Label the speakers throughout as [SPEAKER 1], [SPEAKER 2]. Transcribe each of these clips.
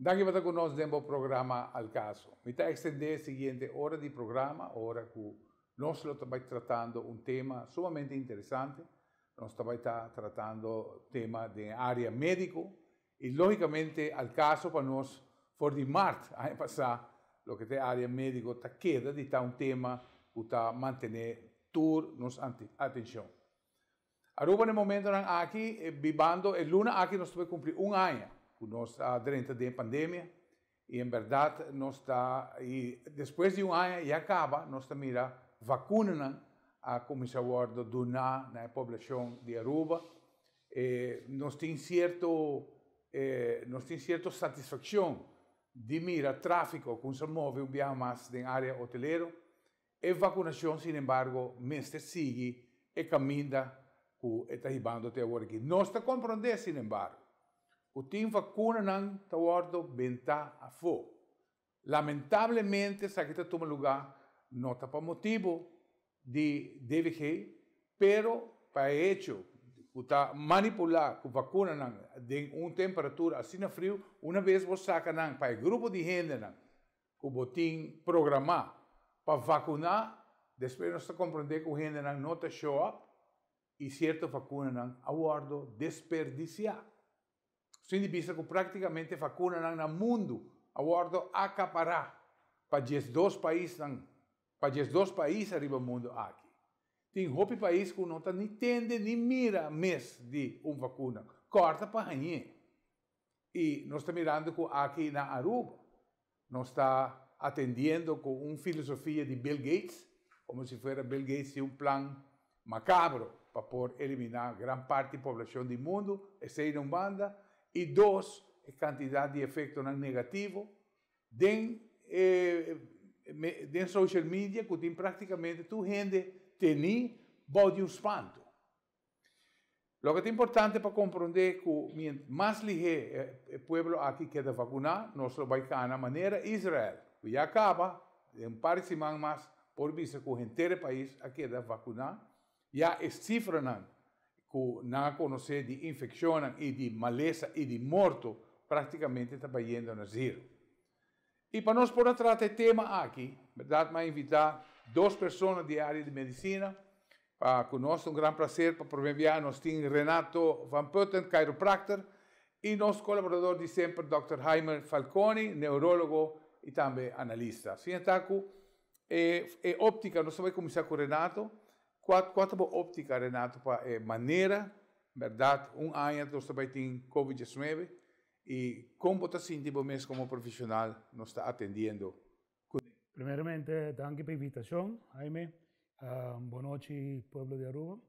[SPEAKER 1] Daqui para conosco dentro do programa Al Caso. Me está estender a seguinte hora de programa, hora que nós estamos tratando um tema sumamente interessante. Nós estamos tratando o tema da área médico e, logicamente, Al Caso para nós, for de março, a passar, o que é a área médica, está queda de estar um tema que está manter toda nossa atenção. Aruba, no momento, aqui, vivendo, e luna aqui nós estamos cumprir ano. Nós estamos dentro da pandemia e, em verdade, nós está e depois de ano e acaba, nós estamos mira vacuna a começar a donar na população de Aruba. Nós temos certa satisfação de mirar tráfico que se move um pouco mais na área hoteleira e vacinação, sin embargo, mestre sigue e caminha que está arribando até agora aqui. Nós está compreendendo, sin embargo, o time vacuna não está ordo bentar a fogo. Lamentavelmente, essa que está tomando lugar, não está por motivo de DVG, pero para hecho, que está manipular com vacuna não, de uma temperatura assim na frio, uma vez você saca não, para o grupo de gente não, que botim programar para vacunar, depois nós está compreender que o gente não está show up e certa vacuna não, a ordo desperdiciar. Significa que praticamente vacuna no mundo a ordo acaparar para 12 países arriba do mundo aqui. Tem outro país que não está nem tende nem mira mês de uma vacuna. Corta para ganhar. E nós estamos mirando que aqui na Aruba, nós está atendendo com uma filosofia de Bill Gates, como se fosse Bill Gates de um plano macabro para poder eliminar grande parte da população do mundo, e sair não banda. E dois, a quantidade de efeito negativo dentro social media, que tem praticamente toda gente tem bode um espanto. O que é importante para compreender que mais ligeiro o povo aqui quer vacunar, nós vamos na maneira Israel, que já acaba, em um par de semanas mais, por vista que o inteiro país quer vacunar, já a cifra não conhecer de infecção e de maleza e de morto, praticamente está indo a zero. E para nós poder tratar o tema aqui, verdade, mas invitar duas pessoas de área de medicina, para conosco, grande prazer para promover, nós temos Renato Van Putten, chiropractor, e nosso colaborador de sempre, Dr. Jaime Falcone, neurólogo e também analista. Sim, Taco, óptica, nós vamos começar com o Renato. Quatro óptica, Renato, para maneira, verdade, ano nós também temos Covid-19 e como está sentindo mesmo como profissional, nós está atendendo.
[SPEAKER 2] Primeiramente, danke pela invitação, Jaime. Boa noite, povo de Aruba.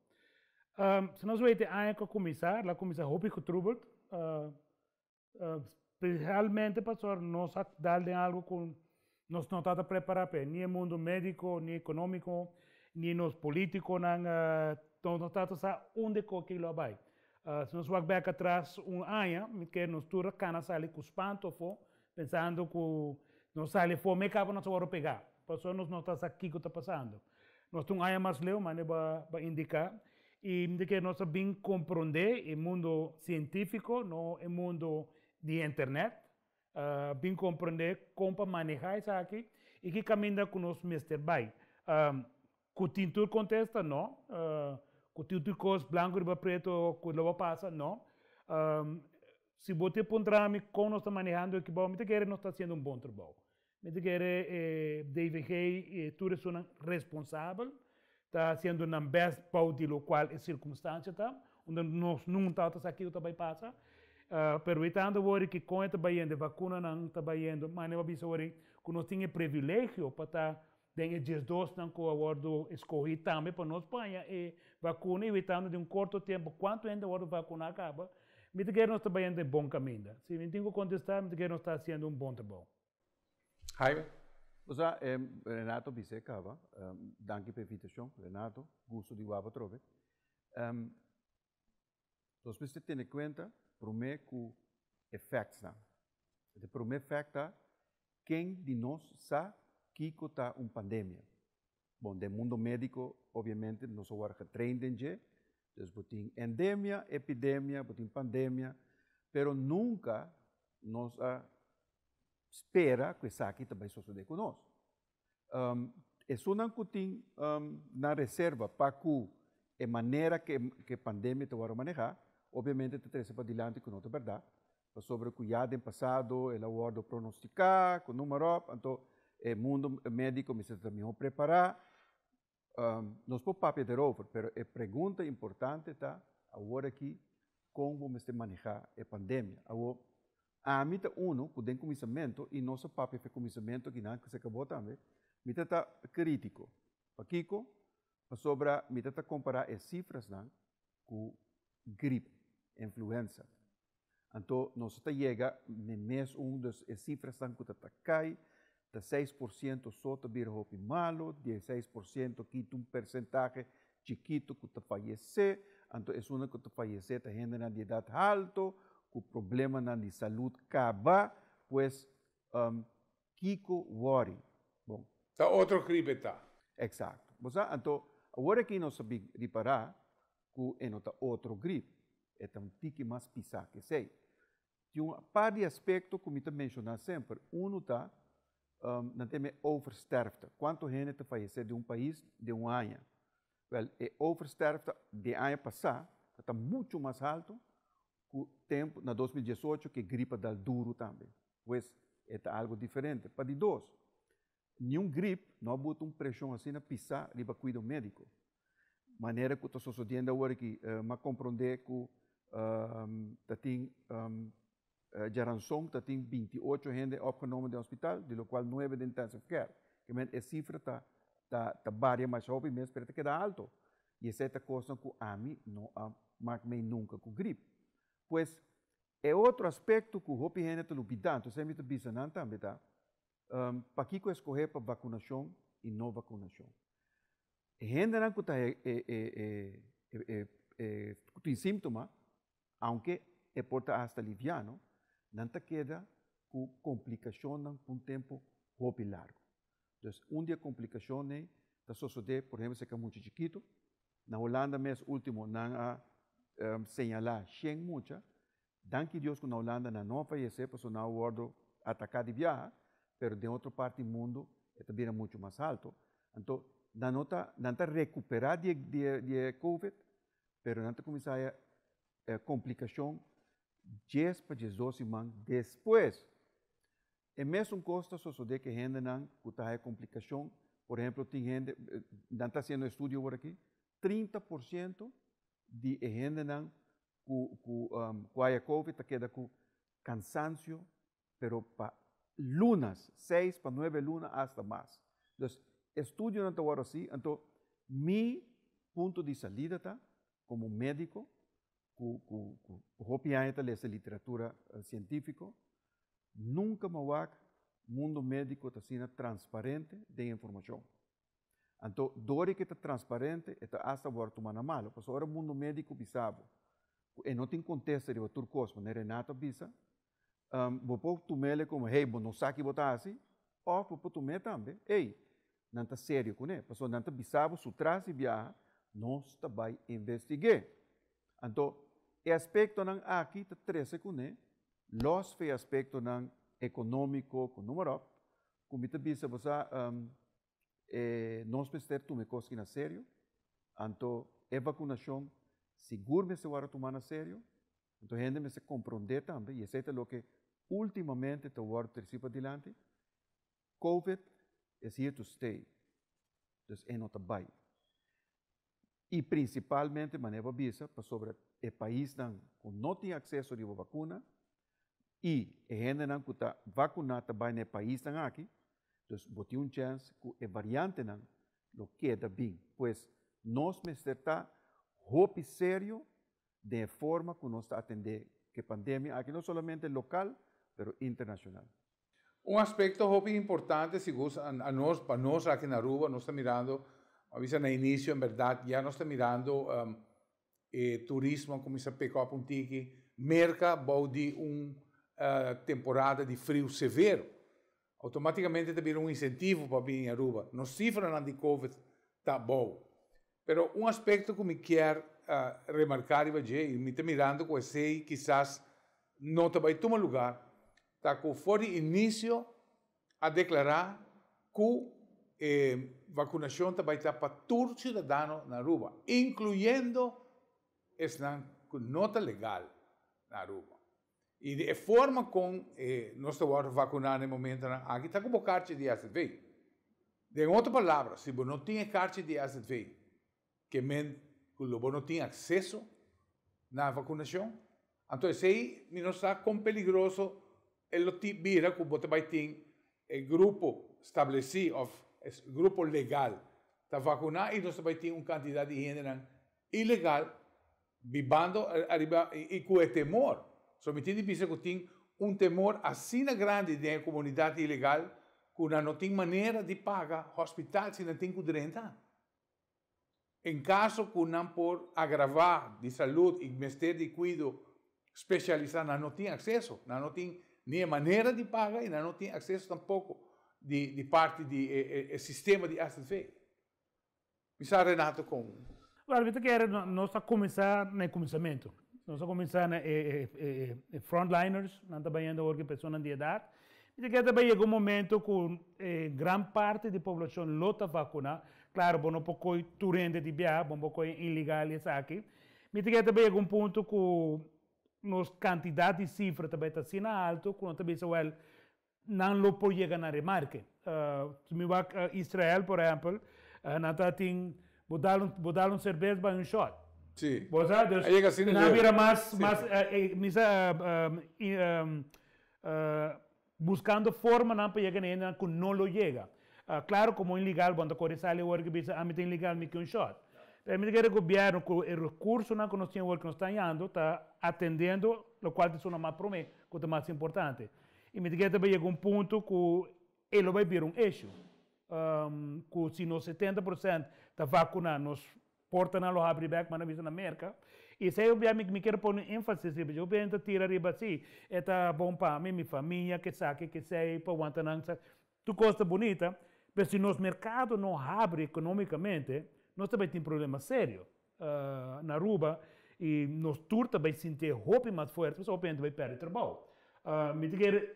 [SPEAKER 2] Se nós vamos ter ano que começar, lá começa Hopi Troubled, especialmente para nós dar algo que nós não estamos preparados para, nem no mundo médico, nem econômico, nem nos políticos, não estamos onde aquilo vai. Se nós vamos back atrás ano, que nós todos cana sair com espanto, pensando que nós saímos fora, me acaba nós vamos pegar. Por isso nós não estamos aqui que está passando. Nós temos ano mais leu, mas vai indicar. E que nós bem compreender o mundo científico, não o mundo de internet, bem compreender como manejar isso aqui e que caminha com nós mestre vai. Que tintur contesta, não. Que tintur cos branco e preto, que lo passa, não. Se você pontrame como nós estamos manejando o equipo, me quer nós está fazendo bom trabalho. Me quer DVG, tudo são responsável, está sendo na best parte do qual é circunstância tá, onde nós não estamos aqui o que passa. Perguntando agora que com esta baiendo vacuna não está baiendo, mas não vai saber que nós temos privilégio para estar tem 12 não que o acordo escolhi também para nós Espanha e vacuna evitando de curto tempo quanto ainda o vacuna acaba me que nós também de bom caminho se me tenho que contestar me que nós está sendo bom trabalho.
[SPEAKER 1] Jaime.
[SPEAKER 3] O sea, Renato Bisecava, danke pela invitação, Renato, gosto de guapa trove. Nós precisamos ter em conta primeiro que efeitos não. O primeiro efeito quem de nós sabe que está uma pandemia. Bom, do mundo médico, obviamente, nós agora treinem já, então, tem endemia, epidemia, tem pandemia, pero nunca nós espera que saque também suceder conosco. É uma coisa na reserva para que a maneira que a pandemia está a manejar, obviamente te trazer para adiante com outra verdade, sobre o que já tem passado, ela pode pronosticar, com número, então o mundo médico precisa também preparar. Nós podemos papear over, mas a pergunta importante está agora aqui, como vamos manejar a pandemia. Agora, a mim está com conhecimento, e nosso papel é conhecimento que não se acabou também, me está crítico. Para Kiko, sobre me está comparar as cifras com gripe, influenza. Então, nós chega no mês das cifras que está cai, de 6% só está vir roupa malo, 16% quita percentagem chiquito que está fallecer, então é uma que está fallecer, está gente de idade alta, com problema de saúde acaba, pois Kiko worry. Bom.
[SPEAKER 1] Está outro gripe está.
[SPEAKER 3] Exato. Então, agora que nós sabemos reparar que é outro gripe, é um tique mais pisar que sei. Tem um par de aspectos que eu menciono sempre. Um está, não tem oversterfte. Quanto gente está fallecer de um país de um ano? Well, a oversterfte de ano passado está muito mais alto que o tempo, na 2018, que a gripe dá duro também. Pois, é algo diferente. Para de dois, nenhum gripe não bota uma pressão assim na pisar e para cuidar médico. Maneira que está sucedendo agora que, mas compreender que tem Jaranson tem 28 gente opgenomen no hospital, de lo qual 9 de intensive care. Que a cifra está varia mais rápido, mas espera que dá alto. E essa é a coisa que a mim não marca nunca com gripe. Pois, é outro aspecto que o hopi gente está lupitando, sempre está pensando também, tá? Para que escolher para vacinação e não vacinação. Gente que tem síntoma, aunque é porta hasta liviano, não queda com complicação por um tempo hopi largo. Então, dia complicação está sucedendo, por exemplo, se é muito chiquito, na Holanda, mês último, não há señalar 100 mucha, dan que Deus que na Holanda não fallecer, porque não há atacar de viajar, mas de outra parte do mundo, é também muito mais alto. Então, não está recuperar de COVID, mas não está começar a complicação 10 para 12 semanas depois. É mesmo costa suceder que gente não tem complicação. Por exemplo, tem gente, não está sendo estudo por aqui, 30% de gente não com a COVID queda com cansancio, pero para lunas, 6 para 9 lunas hasta mais. Então, estudo não está agora assim, então, meu ponto de salida está, como médico, com essa literatura científica, nunca mais o mundo médico está sendo transparente de informação. Então, dore que está transparente, está hasta agora tomando mal. Porque agora o mundo médico bisavo, e não tem contexto de outro coisa, mas Renato bisa, vou pôr tomar como, hey, não sabe botar assim, ou vou pôr tomar também, ei, não está sério com ele, porque não está bisavo, se traz e viaja, nós também investigar. Então, o aspecto não aqui está 13 com ele, os aspectos não econômico, com número, como está bisa, você, nós precisamos tomar coisas na sério, então, a vacinação, seguro se vai tomar na sério, então a gente se compreender também, e isso é o que ultimamente está agora para adiante, COVID is here to stay, então é não está bem. E principalmente, maneira bisa, para sobre o país que não tem acesso a vacuna, e a gente não está vacunada também no país aqui, então tem uma chance que a variante não queda bem, pois nós necessitamos hope sério de forma que nós atender que a pandemia aqui não somente local, mas internacional.
[SPEAKER 1] Um aspecto hope importante, para nós aqui na Aruba, nós estamos mirando, avisa no início, em verdade, já nós estamos mirando turismo, como se pecou a puntiqui, merca, de uma temporada de frio severo. Automaticamente tem um incentivo para vir em Aruba. Nos cifras de COVID está bom. Pero um aspecto que me quero remarcar e me está mirando com esse, quizás não também toma lugar, está com forte início a declarar que vacinação também está para todo cidadão na Aruba, incluindo estão com nota legal na Aruba. E de forma como nós estamos vacunando no momento, aqui está como carta de AZV. De outra palavra, se você não tem carta de AZV, que você não tem acesso na vacinação, então aí não está com perigoso ele vira que você vai ter grupo estabelecido, grupo legal, para vacinar e nós vai ter uma quantidade de gente ilegal, vivendo e com temor. So, me tem difícil que tem temor assim grande da comunidade ilegal que não tem maneira de pagar hospital se não tem que renta. Em caso que não por agravar de saúde e Ministério de Cuidado especializado não tem acesso, não tem nem maneira de pagar e não tem acesso tampouco de parte do sistema de AZV. Misa Renato com...
[SPEAKER 2] Claro, eu quero nós começar no começamento. Nós começar na frontliners, não trabalhando com pessoas de idade. E que também chega momento que grande parte da população lota vacuna. Claro, não pode turende de viajar, não pode ilegal isso aqui. Mas que também chega ponto que nos quantidade de cifras também está sendo alto, que nós também não lo pode chegar na remarque. Se me vai a Israel, por exemplo, não tem, vou dar cerveja para shot.
[SPEAKER 1] Sim.
[SPEAKER 2] Aí
[SPEAKER 1] assim
[SPEAKER 2] não vira mais buscando forma não para chegar ainda que não lo chega. Claro, como ilegal, quando corre sai o work bisa, a mim tem ilegal me que shot. A mim quer o governo com o recurso não que nós temos work nós está indo, está atendendo, o qual é uma mais promessa, que é mais importante. E me quer também chega ponto que ele vai vir eixo. Que se nós 70% da vacuna nos porta na loja back mas na visa na América e se eu me quero pôr ênfase eu penso tirar riba assim é bom para minha família que sabe que sei para aguentar tu costa bonita mas se nosso mercado não abre economicamente nós também tem problema sério na Aruba e nós turta vai sentir roupa mais forte mas eu penso vai perder trabalho.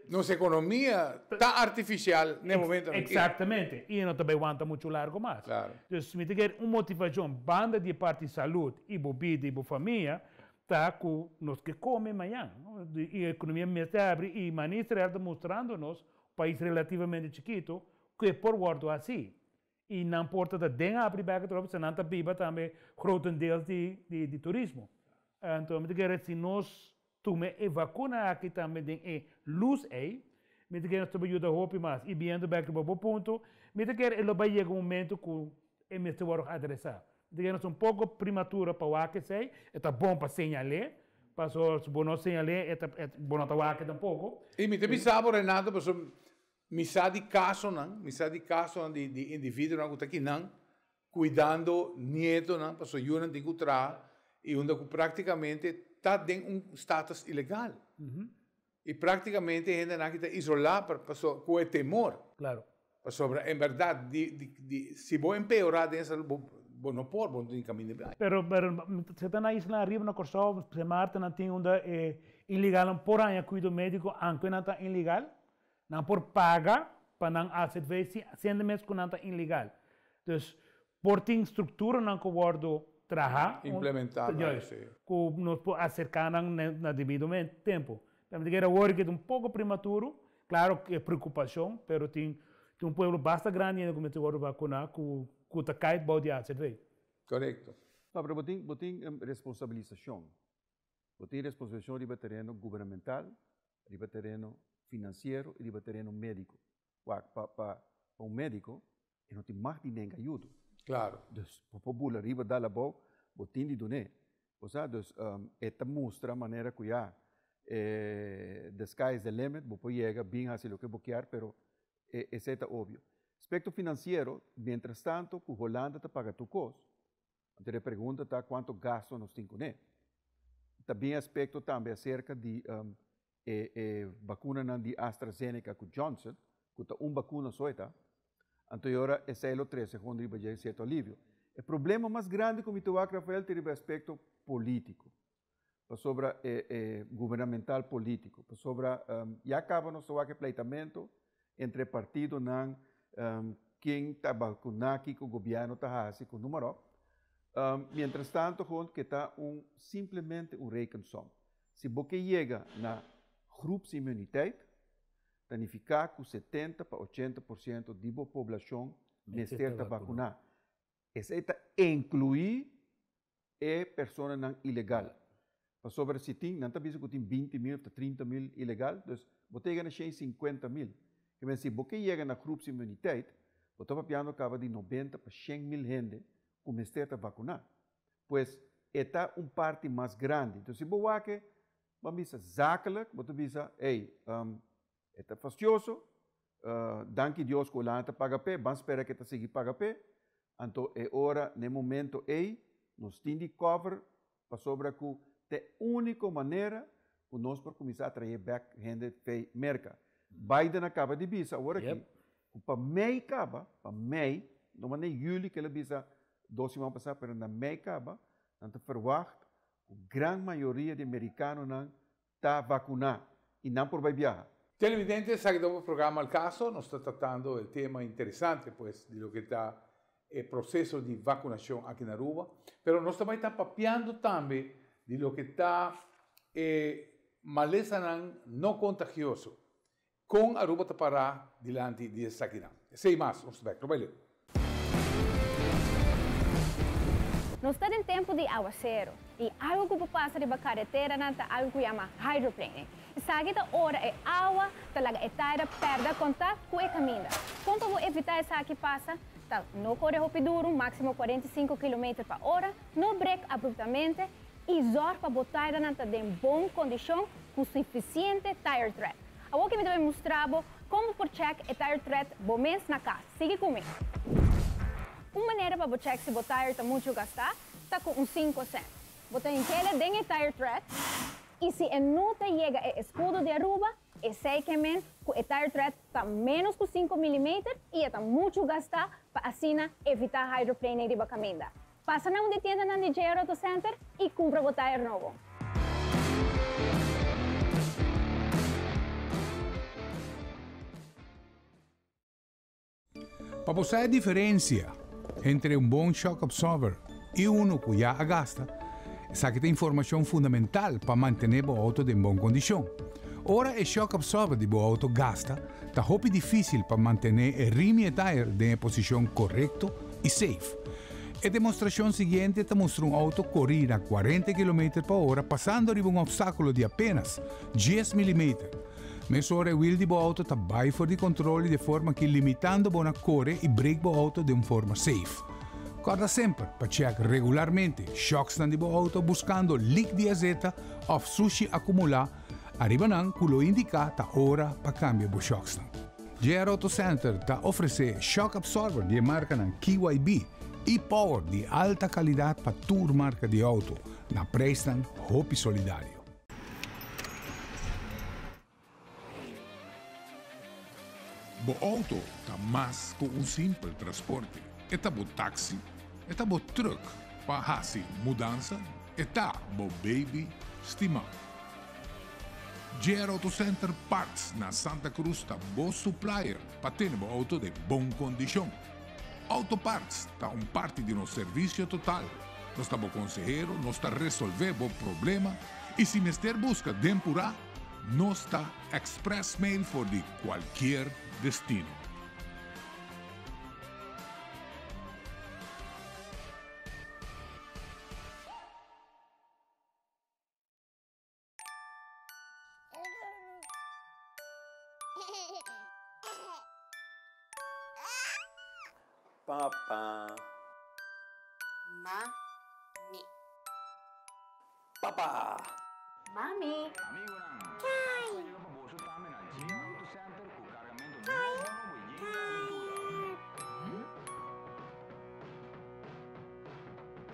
[SPEAKER 1] Nossa economia está artificial no momento.
[SPEAKER 2] Exatamente. E não também aguenta muito largo mais.
[SPEAKER 1] Claro.
[SPEAKER 2] Então, me dizer uma motivação, banda de parte de saúde e bebida e família, está com nós que comem amanhã. E a economia mesmo abre e o ministro está mostrando-nos, um país relativamente chiquito, que é por guardo assim. E não importa de dentro abrir back se não está viva também grotendeels de turismo. Então, me dizer se nós tume e vacuna aqui também tem luz aí, me dizer nós também ajuda roupa mais e vindo back para o ponto, me dizer ele vai chegar momento que é mesmo vai adressar. Me dizer nós pouco prematuro para o que sei, é bom para sinyalar, para se bom sinyalar é bom para o que tampouco.
[SPEAKER 1] E me tem sabe Renato, porque me sabe de caso de indivíduo não que aqui não, cuidando nieto não, para o não tem que trazer e onde praticamente está dentro status ilegal. E praticamente a gente está isolada com o temor.
[SPEAKER 2] Claro.
[SPEAKER 1] Sobre, em verdade, se vou empeorar dessa, não pode, não tem caminho de
[SPEAKER 2] Pero se está na isla arriba, na Kosovo, se Marta não tem onde ilegal, por aí cuido médico, aunque não está ilegal, não por paga, para não fazer, sendo mesmo que não está ilegal. Então, por ter estrutura, não que guardo trabalhar,
[SPEAKER 1] implementar,
[SPEAKER 2] que nos acercar na devido tempo. Então, que era work pouco prematuro, claro que é preocupação, mas tem povo bastante grande ainda como agora vacinar, que está caído pode fazer.
[SPEAKER 1] Correto.
[SPEAKER 3] Mas tem responsabilização. Tem responsabilização de terreno governamental, de terreno financeiro e de terreno médico. Para médico, ele não tem mais de ninguém ajuda.
[SPEAKER 1] Claro.
[SPEAKER 3] Dus popula riba dalla boa, botin di doné. Osa dus eta mostra maneira que já the sky is the limit, bo llega bem assim lo que boquear, pero esse é óbvio. Aspecto financeiro, mientras tanto, que Holanda te paga tu costo. Então a pergunta tá quanto gasto nós temos com ele. Também aspecto também acerca de vacuna de AstraZeneca com Johnson, que tá vacuna só tá. Então, agora, esse é o 13, quando vai ter certo alívio. O problema mais grande, como tu Rafael, tem o aspecto político. sobre governamental político, sobre já acaba nosso pleitamento entre partido nan quem está vacunando aqui com o governo está assim com o número. Mientras tanto, que está simplesmente rekensom. Se você chega na groepsimmuniteit, dan fica com 70 para 80% da população necessita vacinar. Isso inclui pessoas não ilegal. Para sobre se tem, não está que tem 20 mil, 30 mil ilegal, então você chega na 50 mil. Mas se você chega na groepsimmuniteit, você está piano acaba de 90 para 100 mil gente que necessita vacinar. Pois é parte mais grande. Então, se você vamos dizer zakelijk, você dizer, é fastidioso, danke Deus que o lanta paga pé, vamos esperar que está seguir paga pé. Então, é hora, no momento, nós temos de cover para sobre que é a única maneira que nós podemos começar a trazer back gente para merca. Biden acaba de dizer, agora aqui, para mei não é julho que ele diz, 12 vão passar, mas na mei acaba, então verwacht, a grande maioria de americanos não está vacunado e não por viajar.
[SPEAKER 1] Televidente, sabe que dopo programa Al Caso, nós estamos tratando o tema interessante, pues, de lo que está o processo de vacinação aqui na Aruba, mas nós também estamos papiando também de lo que está maleza não contagioso, com a Aruba para diante de essa aqui. Sem mais, nós estamos vai ler.
[SPEAKER 4] Nós estamos em tempo de aguacero e algo que passa de carretera não é algo que chama hydroplane. Sabe que a hora é água, talaga é taira, perda contato com o caminho. Como para evitar essa que passa, não corre rápido, máximo 45 km/h, não break abruptamente e zorra para botar em boa condição com suficiente tire tread. Agora que me vai mostrar como por check o tire tread bom mês na casa. Siga comigo. Uma maneira para check se o tire está muito gastar, está com 5 cents. Botar em tela dentro do tire tread e se não chega o escudo de Aruba, é sei que o tire tread está menos que 5 mm e está muito gastar para assim evitar hydroplane de caminho. Passa na onde tienda na DJ Auto Center e compra o tire novo.
[SPEAKER 1] Para você a diferença entre bom shock absorber e que já gasta, essa que tem informação fundamental para manter o auto em boa condição. Ora, o shock absorber de o auto gasta, está muito difícil para manter o rim e tire em posição correta e safe. A demonstração seguinte mostra auto correr a 40 km/h passando por obstáculo de apenas 10 mm. Mas ora o wheel de auto está bem fora de controle de forma que limitando a correr e break o auto de uma forma safe. Guarda sempre para check regularmente shocks de auto buscando leak de azeta ou sushi acumular. Arriba nan que lo indica ta hora para cambiar o shocks. JR Auto Center está oferecendo shock absorber de marca KYB e power de alta qualidade para toda marca de auto na preço Hopi Solidário.
[SPEAKER 5] O auto está mais que simples transporte. Está o táxi, está o truck para fazer mudança, está o baby estimado. JR Auto Center Parts na Santa Cruz está o supplier para ter o auto de boa condição. Auto Parts está parte de nosso serviço total. Nós estamos consejero, nós está resolver o problema e se mister busca dempurar, nós está express mail for de qualquer destino.
[SPEAKER 6] Papa.
[SPEAKER 7] Mami.
[SPEAKER 6] Papa.
[SPEAKER 7] Mami.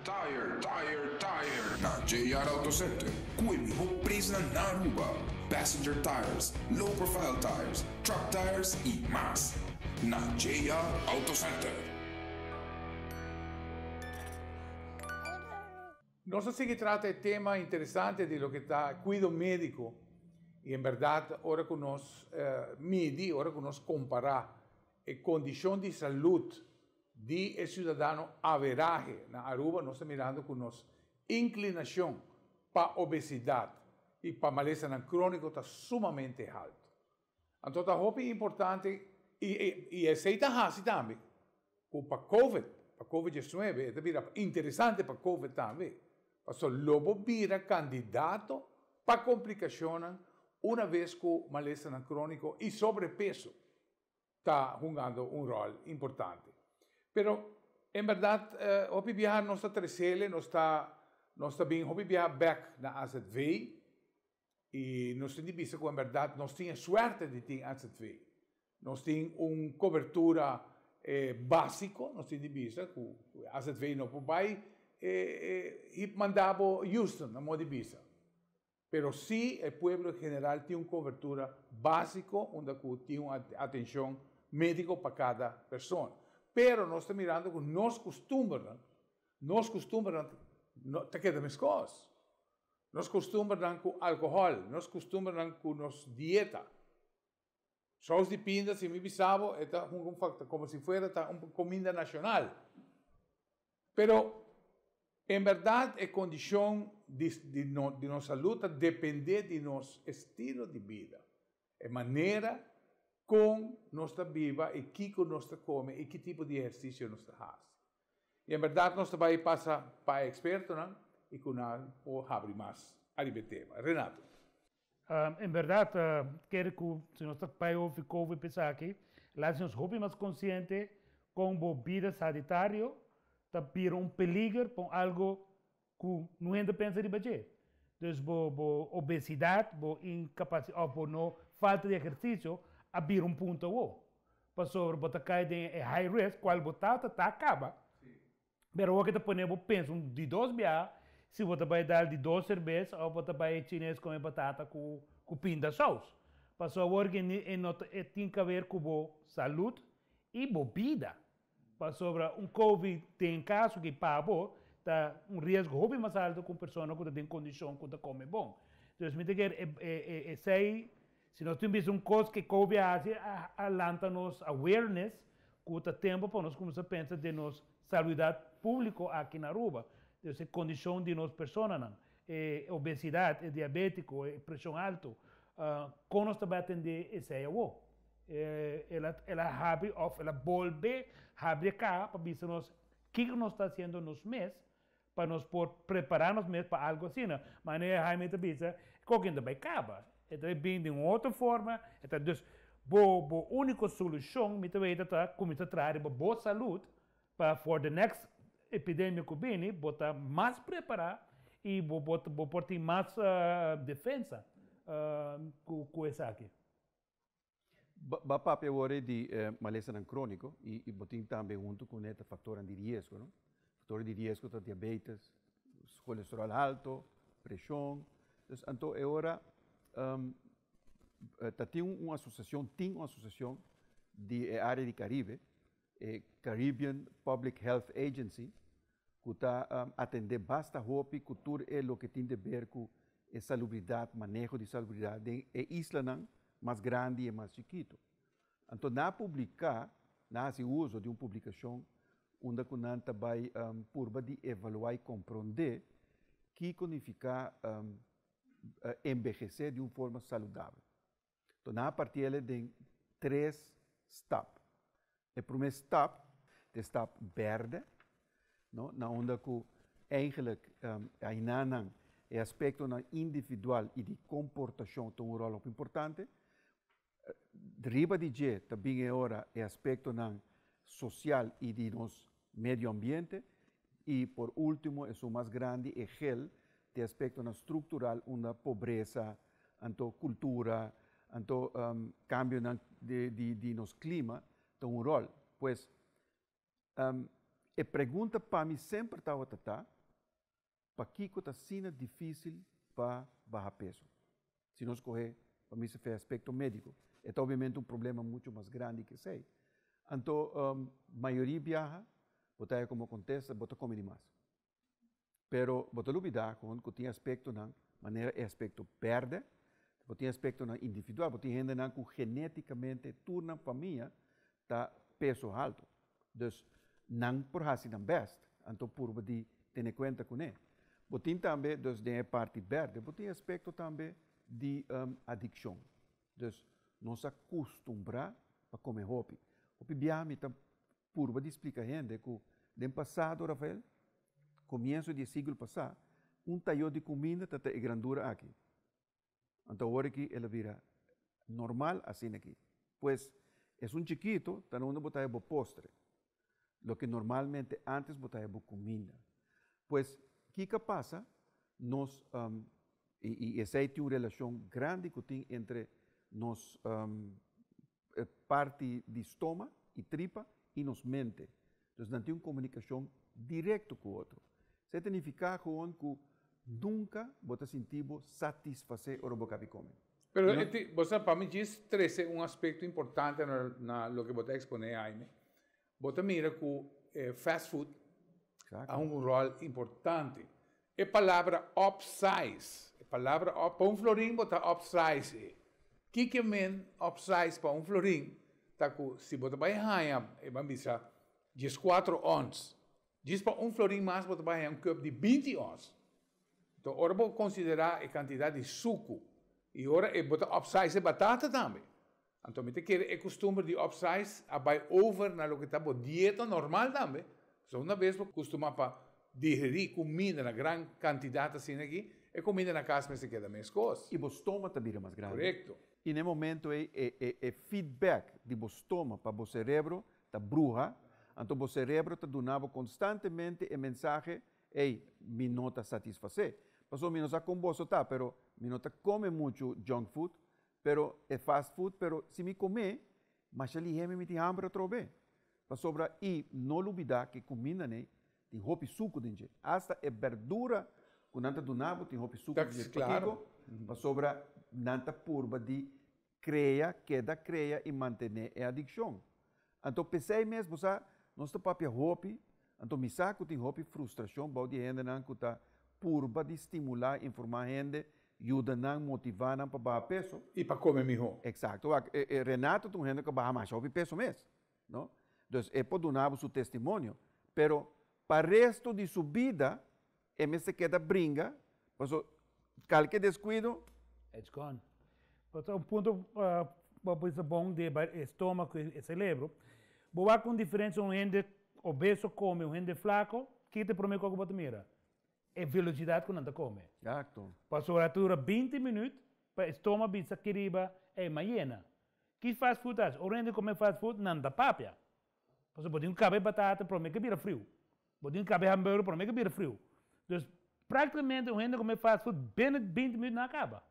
[SPEAKER 8] Tire. Na JR Auto Center, kuwi preço na Aruba. Passenger tires, low profile tires, truck tires e mais. Na JR Auto Center.
[SPEAKER 1] Nós seguimos tratando o tema interessante de lo que está cuidado médico e, em verdade, agora que nós medir, agora que nós comparar a condição de saúde de cidadão average na Aruba, nós estamos mirando com nossa inclinação para obesidade e para malestar crônico está sumamente alto. Então, é importante e aceita assim também, para COVID-19, é interessante para COVID também. Então, lobo vira candidato para complicações uma vez que o malestar crônico e sobrepeso está jogando rol importante. Pero, em verdade, hoje viajar não está trecele, não está bem, hoje viajar back na AZV, e nós temos visto que, em verdade, nós temos sorte de ter AZV. Nós temos uma cobertura básica, nós temos visto que a AZV não vai mandar Houston, na modo de vista. Pero sim, o povo em geral tem uma cobertura básica, onde tem uma atenção médica para cada pessoa. Pero nós estamos mirando que nós costumamos, te quedamos coisas. Nós costumamos com álcool, nós costumamos com nossa dieta. Só os depende, se me bisavo, é um facto, como se fosse uma comida nacional. Pero, em verdade, a condição de nossa luta depende de nosso estilo de vida. A maneira como nós estamos viva e que nós come e que tipo de exercício nós fazemos. E, em verdade, nós também passa para experto, não? E com nós abrir mais a tema. Renato.
[SPEAKER 2] Em verdade, quero que se nós estamos ficou pensar aqui, lá se nós somos mais conscientes com a vida sanitária, está um peligro para algo que não ainda pensa de bater. Então, a obesidade, a incapacidade, ou não falta de exercício, abrir ponto ou. Para sobre botar cair em high risk, qual botar acaba. Mas o que te ponemos pensa de 2 dias, se você vai dar de 2 cervejas, ou você vai chinês comer batata com pinda sauce. Para sobre que tem que ver com a saúde e a vida. Para sobre COVID tem caso que pago, está risco mais alto com pessoas que têm condição que come bom. Então, me dizer, se nós temos coisa que COVID alanta-nos awareness, que tempo para nós começar a pensar de nossa saúde pública aqui na Aruba. Então, a condição de nossas pessoas, obesidade, diabético, pressão alta, como nós também atender esse aí, ela volve a abrir cá para ver o que nós está fazendo nos meses, para nós preparar nos meses para algo assim. Mas a Jaime também qualquer também acaba. Então, bem de outra forma, então, a única solução, me também começar a trazer boa saúde para for the next epidemia que vem, botar mais preparado e botar mais defesa com essa aqui.
[SPEAKER 3] Papai agora de malestar crônico e botem também junto com esse fator de risco, não? Fator de risco da diabetes, colesterol alto, pressão. Então, agora tem uma associação de área de Caribe, Caribbean Public Health Agency, que está atendendo bastante roupa, cultura é o que tem a ver com a salubridade, manejo de salubridade, é isla mais grande e mais chiquito. Então, na publicar, na uso de uma publicação, onde a gente vai por de evaluar e compreender que significa envelhecer de uma forma saudável. Então, na partir de 3 etapas. O primeiro etapa é stap verde, no? Na onde que eigenlijk é aspecto individual e de comportação tem um rol importante. Riba de G também é hora é aspecto social e de nosso meio ambiente. E por último, é o mais grande, é gel, de aspecto estrutural, onde a pobreza, a cultura, a cambio de nosso clima, tem um rol. Pois, a pergunta para mim sempre está para que está sendo difícil para baixar peso. Se nós correr, para mim se faz aspecto médico, é obviamente um problema muito mais grande que sei. Então, a maioria viaja, botar como acontece, botar come demais. pero botar olvidar que tem aspecto na maneira é aspecto perde, tem aspecto na individual, tem gente na que geneticamente toda a família tá peso alto. Dus não por assim não best, então por de ter conta com ele. Botin também dus de parte verde, botin aspecto também de adicção. Dus nós acostumbrar a comer hopi. Hopi biami tá por de explicar gente que no passado, Rafael, começo do século passado, tallo de comida está a grandura aqui. Então agora que ela vira normal assim aqui. Pues é chiquito, está onde botar o postre. Lo que normalmente antes botar o comida. Pues o que passa? Nós e essa é uma relação grande que tem entre nos parte de estômago e tripa e nos mente. Então não tem uma comunicação direta com o outro. Isso significa que nunca você sentiu satisfazer o que você come.
[SPEAKER 1] Pero você para mim diz trece aspecto importante na lo que você expõe aí. Você mira que fast food há rol importante. A palavra upsize, a palavra para florim você upsize. Que men upsize para florim? Tá que se você vai ganhar, vamos dizer 14 ons. Diz para florim mais você vai ganhar cup de 20 ons. Então, agora vou considerar a quantidade de suco. E agora eu vou upsize a batata também. Então, me quer é costume de upsize a vai over na lo que está dieta normal também. Então, uma vez vou costumar para digerir comida na grande quantidade assim aqui, e comida na casa me se queda mais coisa.
[SPEAKER 3] E o estômago também é mais grande.
[SPEAKER 1] Correto.
[SPEAKER 3] E no momento é feedback de o estômago para o cérebro, da bruxa, então o cérebro está dando constantemente a mensagem, ei, me nota satisfazer. Passou me não com bolso tá, pero me não come muito junk food, pero é fast food, pero se me comer, mas ali me tem hambre outra vez. Passou para e não olvidar que comida né, tem roupa suco dentro. Hasta é verdura, quando anda do nabo tem roupa suco dentro.
[SPEAKER 1] Claro.
[SPEAKER 3] Passou para nanta purba de creia e manter a adicção. Então pensei mesmo, você não está papel roupa, então me saco tem roupa frustração, balde ainda não que tá purba de estimular, informar a gente, ajudar, motivar para baixar peso.
[SPEAKER 1] E para comer melhor.
[SPEAKER 3] Exato. Renato tem gente que baixar mais peso mesmo. Não? Então, é por dar o seu testemunho. Pero, para o resto de sua vida, ele se queda brinca, porque qualquer descuido...
[SPEAKER 2] It's gone. Então, um ponto bom de estômago e cérebro, boa com diferença um gente obeso come, um gente flaco, que te promete que você mira. É velocidade que não come.
[SPEAKER 3] Exato.
[SPEAKER 2] Passou a dura 20 minutos, para o estômago bisa queriba é mañana. Que fast food é? O gente come fast food não dá papia. Passou pode cabe batata, promete que vira frio. Pode cabe hambúrguer, promete que vira frio. Então, praticamente o gente come fast food bem 20 minutos não acaba.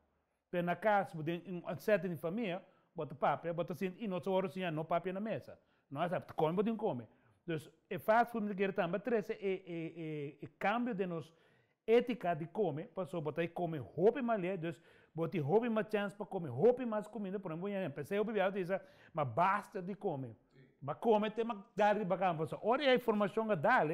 [SPEAKER 2] Pero na casa, pode um certo de família, bota papia, bota assim, e nós horas assim, não papia na mesa. Não é certo, come, pode comer. Então, o fast food que também traz o cambio de nos ética de comer, passou botar comer roupa mais então botar roupa mais chance para comer roupa mais comida, por exemplo, pensei eu bebia diz, mas basta de comer, mas comer tem mais dar de bacana, passou, olha a informação que dá,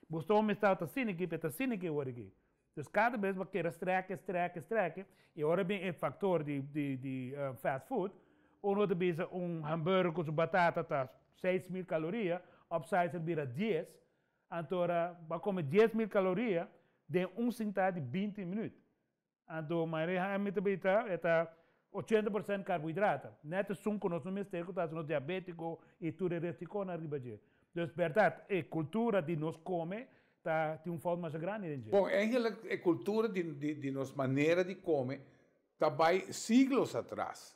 [SPEAKER 2] você me está assim que eu aqui, então cada vez vai querer estreque, e agora bem o fator de fast food, outro vez hambúrguer com batata tá 6.000 calorias, upsize vira 10, então vai comer 10.000 calorias de sentado de 20 minutos. Então, mas é 80% carboidrato. Neto são com nós no mistério, tá no diabético e tudo resto na ribadia. Então, verdade, a cultura de nós comer tá tem forma mais grande.
[SPEAKER 1] Bom, a cultura de nossa maneira de comer tá vai siglos atrás.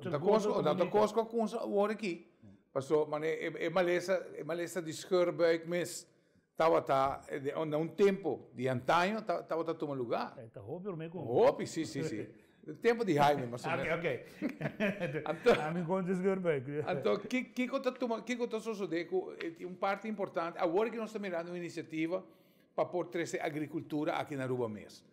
[SPEAKER 1] Da coisa com o aqui. Passou, mas é maleza de schurbuik mes. Estava um tempo de antaño, estava a tomar lugar.
[SPEAKER 2] Está hobby ou mesmo?
[SPEAKER 1] Hobby, sim. Tempo de Jaime, mais ou menos.
[SPEAKER 2] Ok.
[SPEAKER 1] Então, que está sucedendo? É uma parte importante. Agora que nós estamos mirando uma iniciativa para pôr agricultura aqui na Aruba mesmo.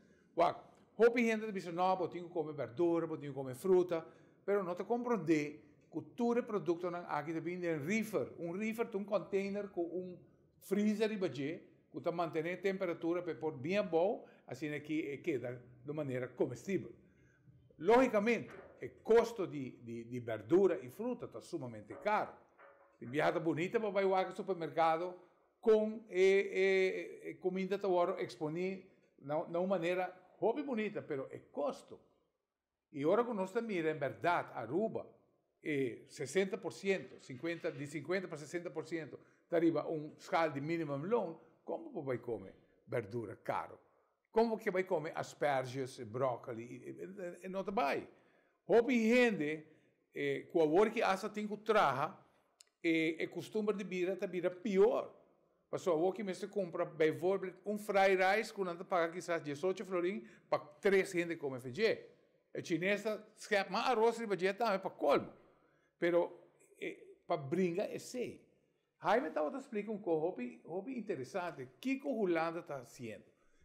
[SPEAKER 1] Hobby gente diz, não, eu tenho que comer verdura, eu tenho que comer fruta, mas não te compreende que todo produto aqui depende de um reefer. Um reefer é um container com freezer e budget, que mantener a temperatura para pôr bem bom, assim que queda de maneira comestível. Logicamente, o custo de verdura e fruta está sumamente caro. Se viaja bonita, vai ao supermercado com comida que exponível de uma maneira hobby bonita, pero é custo. E agora que nós mira, em verdade, Aruba, 60%, de 50% para 60%, arriba escala de minimum loan, como vai comer verdura caro? Como que vai comer asperges, brócolis, e não vai. Hobby gente, com a hora que essa tem que traga, costume de vira pior. Passou a hora que você compra, por exemplo, fried rice, que não paga quizás 18 florins, para 3 gente comer feijão. A chinesa escapa mais arroz e feijão também para colmo. Pero, para brincar, é sei. Jaime estava explicando um hobby interessante. O que a Holanda está fazendo?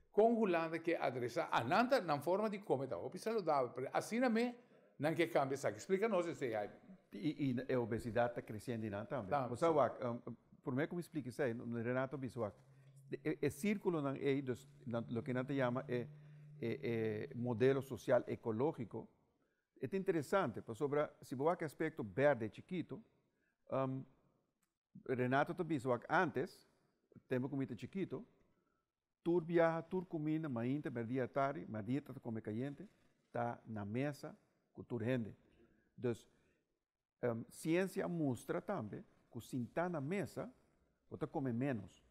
[SPEAKER 1] Com a Holanda que adressa a nanta na forma de comer, hobby saudável. Assim também, não que cambia isso. Explica-nos isso, Jaime.
[SPEAKER 3] E a obesidade está crescendo em nanta também. Você por mim, como explica isso aí, Renato Biswak, o círculo aí, o que nós chamamos modelo social ecológico, é interessante, sobre se você aspecto verde chiquito, Renato Biswak, antes, tempo comida chiquito, tur viaja, tur comida, mainta, merdia tarde, merdia tá come caliente, tá na mesa, com tur gente. Então, ciência mostra também que se está na mesa, você come menos.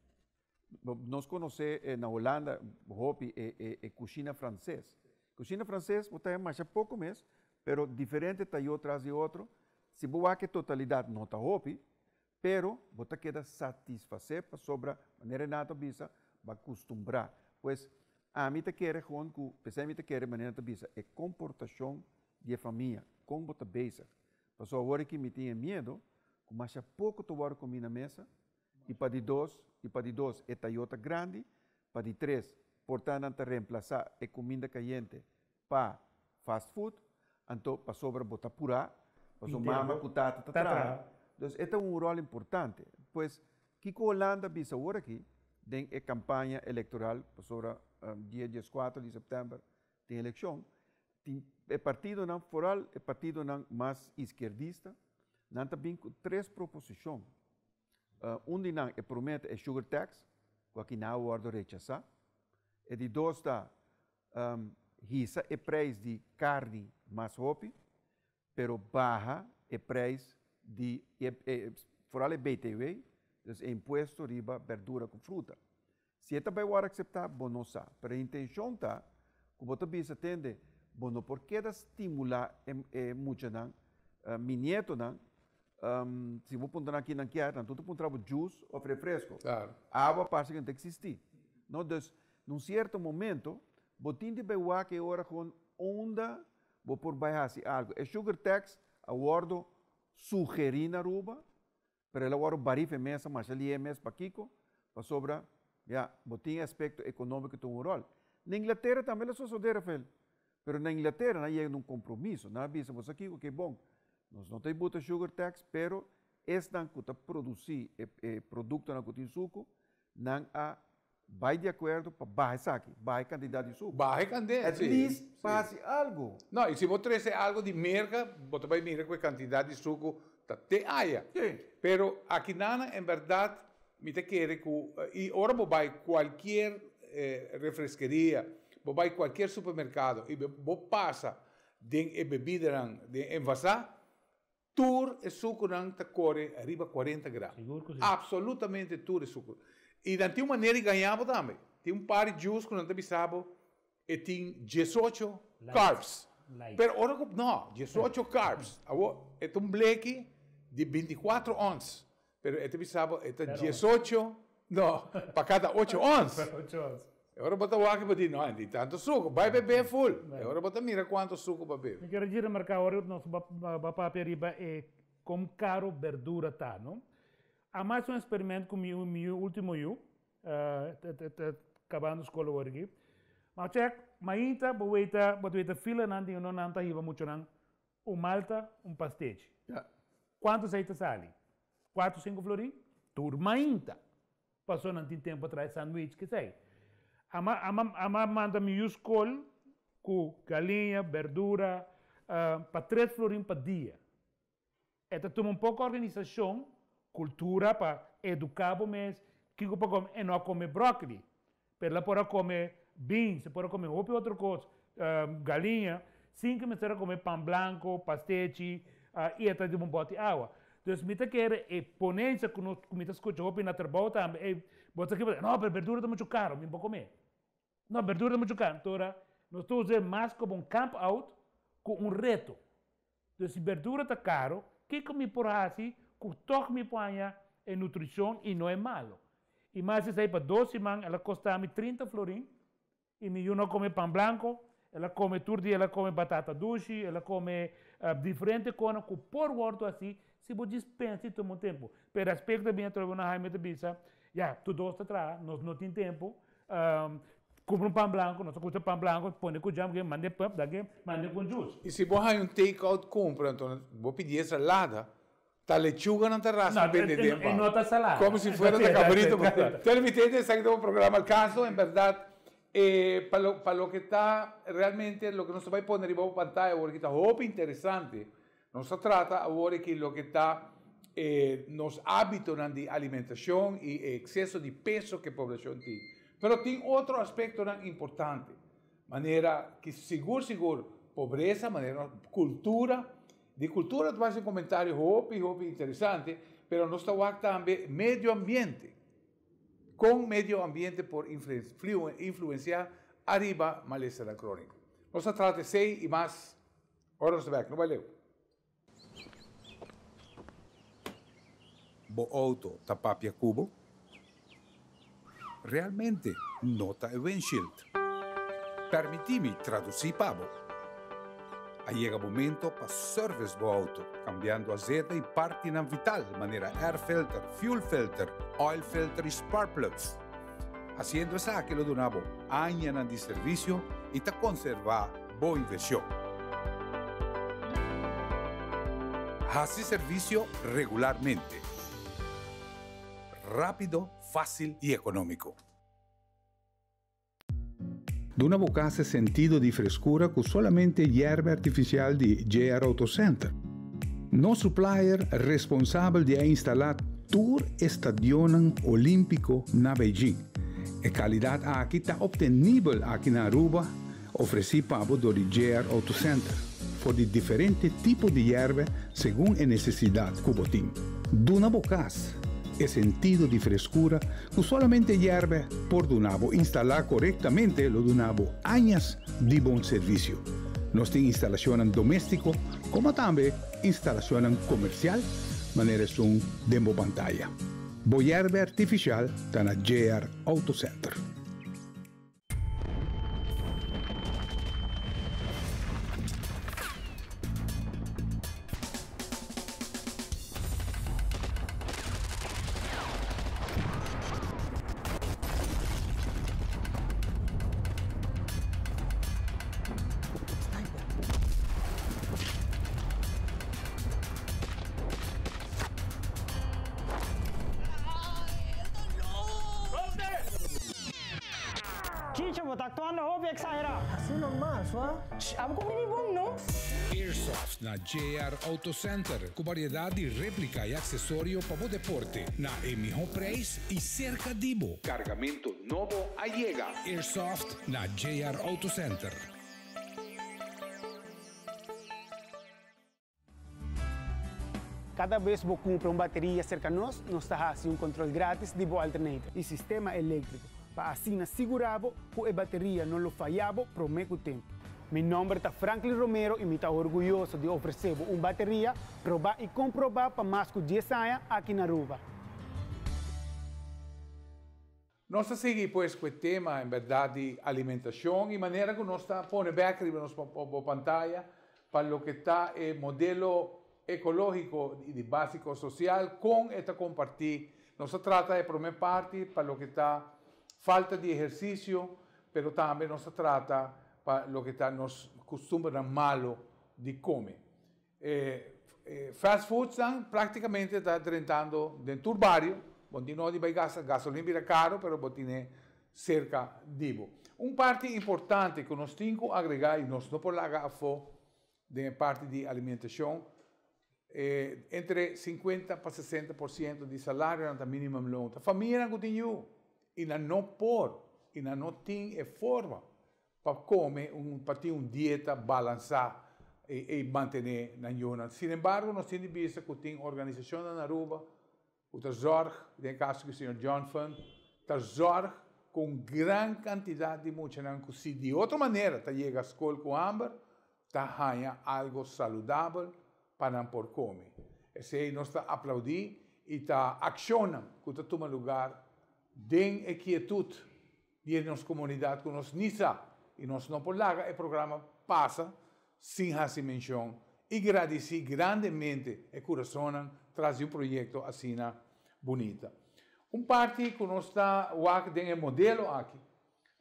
[SPEAKER 3] Nós conhecemos na Holanda, a cozinha francesa. Cozinha francesa, você é mais pouco mês, mas diferente está eu atrás de outro. Se você a totalidade não está hopi, pero você queda satisfazer sobre a maneira nada bisa, vai acostumbrar. Pois a mim te quer gewoon que, pensei te quer maneira nada bisa, é comportação de família, como você beisa. Passou agora que me tinha medo, que mais pouco tu vai comer na mesa, e para de dois, é Toyota grande, para de três, portanto, reemplaçar a comida caliente para fast food, então, para sobra botar purá, para sua mama, cutata, tatra. Então, este é rol importante. Pois, que a Holanda bisa agora aqui, tem a campanha eleitoral, para sobra dia 14 de setembro, tem eleição, o partido não foral, o partido não mais esquerdista, não tem 3 proposições. De não promete a sugar tax, que aqui não guarda rechazar. E de 2 está hisa o preço de carne mais hopi, pero baja o preço de foral é BTW, é imposto riba verdura com fruta. Se esta vai aceitar, bom não sabe. Pero a intenção está, como você bisa atende, bom, porque estimular muito não, mi nieto não, se você apontar aqui na quer, então tu apontar juice ou refresco.
[SPEAKER 1] Claro.
[SPEAKER 3] Água parece que não existe. Não, então, num certo momento, você tem que ver que agora com onda, você por baixar algo. É sugar tax, a guardo sugerir na Aruba, pero ela guardo barife mesa, mas ali é mesa para Kiko, para sobra, você tem aspecto econômico do rol. Na Inglaterra também é só sodeira, velho. Pero na Inglaterra não é um compromisso, não avisa você aqui, que é bom. Nós não temos muita sugar tax, pero esta que produzir produto na que suco, não vai de acordo para baixar aqui, baixa quantidade de suco.
[SPEAKER 1] Baixa quantidade,
[SPEAKER 3] At least passe algo.
[SPEAKER 1] Não, e se você trazer algo de merca, você vai mirar com a quantidade de suco que há. Pero aqui não, em verdade, me te quer que e agora você vai qualquer refresqueria, você vai qualquer supermercado e você passa de bebida de envasar, tur e suco não te corre arriba 40 graus. Absolutamente tur e suco. E tem uma maneira de ganhar também. Tem par de juice que não te bisabo e tem 18 carbs. Pero agora não, 18 carbs. É bleque de 24 onças. Pero te bisabo é 18, não, para cada 8 onças. Agora bota o aqui para dizer, não, tem tanto suco, vai beber full. Agora bota mira quanto suco vai beber.
[SPEAKER 2] Eu quero dizer, marcar agora, nós vamos para riba é como caro verdura tá, não? Há mais um experimento com o meu último ano, acabando a escola agora aqui. Mas check, mas ainda, boa fila, não tem muito não, malta, pastete. Quantos aí sali? 4, 5 florins? Turma ainda. passou não tem tempo atrás sanduíche que sei. Ama manda me escola com galinha, verdura, para 3 florins por dia. Esta toma pouco organização, cultura para educar o mês, que para comer, e não comer brócolis, para para comer beans, para comer outra coisa, galinha, sem que me será comer pão branco, pastete, e esta de um bote de água. Então, me quer poner isso que nós comemos com na trabalho também, você aqui, não, mas verdura é muito caro, não vou comer. Não, verdura é muito caro. Então, nós estamos usando mais como um camp out com um reto. Então, se verdura está caro, que me por assim, que toque me ponha em nutrição e não é malo. E mais se sai para 2 semanas, ela custa-me 30 florins, e eu não come pão branco, ela come turdi, ela come batata doce, ela come diferente coisas, que por volta assim, se você dispensa todo o tempo. Pero aspecto bem, eu na Jaime de Bisa, tudo está atrás, nós não temos tempo, compra pão branco, nós compramos pão branco, põe com jam, manda pão, daqui, manda com juice.
[SPEAKER 1] E se você um take-out compra, então, vou pedir salada, tá lechuga na terraça,
[SPEAKER 2] não tem tempo. E não está salada.
[SPEAKER 1] Como se fosse de cabrito. Televitente, ese es un programa. El caso, en verdad, para lo que está realmente, lo que nos va a poner en pantalla, porque está muy interesante, nos trata ahora que lo que está nos hábitos de alimentación y exceso de peso que la población tiene. Pero tiene otro aspecto importante, manera que seguro, pobreza, manera cultura. De cultura, tu faz um comentário hopi interessante, pero nós estamos também meio ambiente. Com meio ambiente por influenciar arriba malestar crônico. Nós trata 6 e mais horas de back, não valeu?
[SPEAKER 6] Bo auto tapapia cubo? Realmente nota e windshield. Permitimi traduzir pavo. Aí chega o momento para service do auto, cambiando azeite e parte na vital, maneira air filter, fuel filter, oil filter e spark plugs. Haciendo esa que lo donavo años de servicio y te conserva boa inversión. Hace servicio regularmente. Rápido, fácil y económico.
[SPEAKER 5] Donavo casa sentido di frescura con solamente hierba artificial di JR Auto Center. No supplier responsabile di installare tour stadion olimpico na Beijing. E qualità aqui está obtenível aqui na Aruba, oferecido por JR Auto Center, por de diferentes tipos de hierba según a necessidade que botim. Donavo casa e sentido de frescura que solamente hierba por donavo instalar correctamente lo donavo años de bom servicio. Nos tem instalación doméstico como también instalación comercial, maneira son demo pantalla. Bo hierba artificial está na JR Auto Center. Airsoft na JR Auto Center, com variedade de réplica e acessório para o deporte, na mejor preço e cerca de bo.
[SPEAKER 1] Cargamento novo allega.
[SPEAKER 5] Airsoft na JR Auto Center.
[SPEAKER 9] Cada vez que você compra uma bateria cerca de nós está fazendo um controle grátis de boa alternativa e sistema elétrico, para assim assegurar que a bateria não falhava por muito tempo. Meu nome é Franklin Romero e me estou orgulhoso de oferecer uma bateria, provar e comprovar para mais de 10 anos aqui na Aruba.
[SPEAKER 1] Nós seguimos pues, com o tema, em verdade, de alimentação e maneira que nós põe back na nossa pantalla para o que está o modelo ecológico e de básico social com esta compartir. Nós trata de primeira parte para o que está falta de exercício, pero também nós trata para o que está nos costumbres malo de comer. Fast food praticamente está tentando dentro do barrio, Continua de gasolina vira caro, pero botine cerca dibo. Parte importante que nós temos que agregar, e nós não podemos agregar de parte de alimentação, entre 50 para 60% de salário na minimum loan. A família não tem e não pode, e não tem forma para comer, para ter uma dieta balançada e manter na União. Sin embargo, nós temos visto que tem organização na Aruba, que zorga, no caso do Sr. John Fund, zorga com grande quantidade de muitos que se de outra maneira chega a escola com hambre, ganha algo saudável para não por comer. Esse nós está aplaudir e está acionando que está toma lugar de quietude de nossa comunidade que nós nem sabemos e nós não por lá o programa passa sem fazer menção e agradecer grandemente o coração trazer um projeto assim bonito. Parte que nós está o modelo aqui,